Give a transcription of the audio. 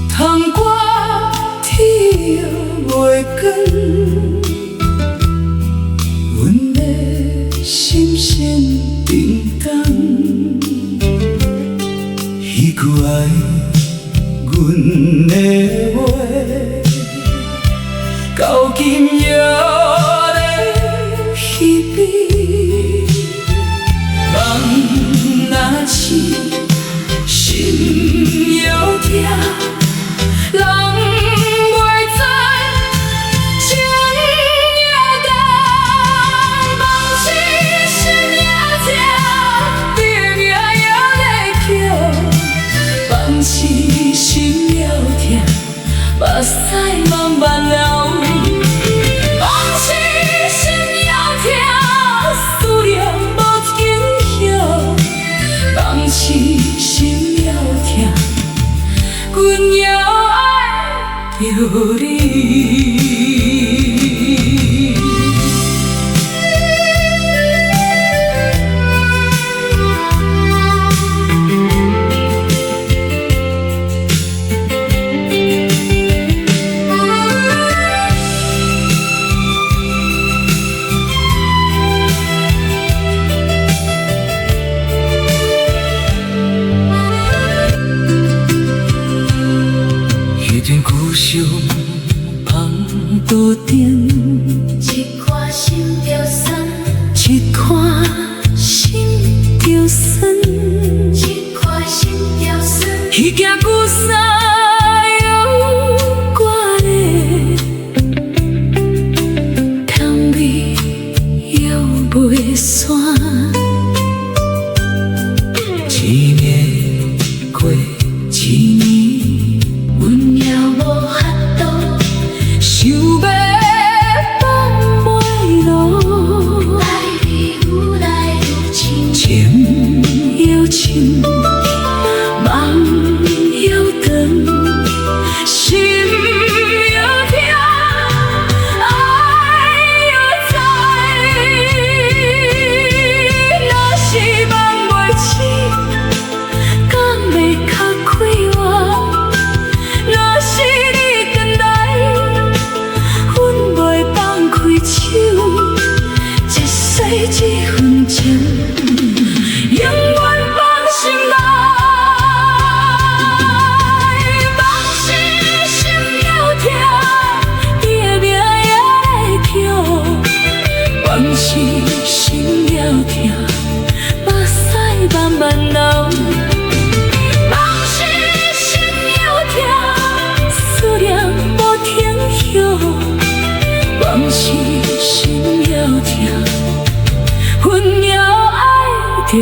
窗歌天袂光，阮的心弦叮当。彼句爱阮的话，到今也咧稀微。梦若醒，心又痛。人袂知情也重，梦醒心也痛，你的名也咧叫。梦醒心也痛，目屎慢慢流。梦醒心也痛，思念无尽休。梦醒心也痛，阮也爱着你。故乡芳杜店，一看心就酸，一看心就酸，一看心就酸。彼件旧衫犹挂咧，香味犹袂散。一年过一年，阮也无法度想要放袂落，来去愈来愈亲，情又深，梦又长，心又痛，爱又在。若是梦袂醒，敢袂较快活？若是你回来，阮袂放开手，一世一份情，永远放心内。梦醒心又痛，你的名也咧叫。梦醒心又痛，目屎慢慢流。梦醒心又痛，思念无停歇。梦醒心又痛，阮也爱着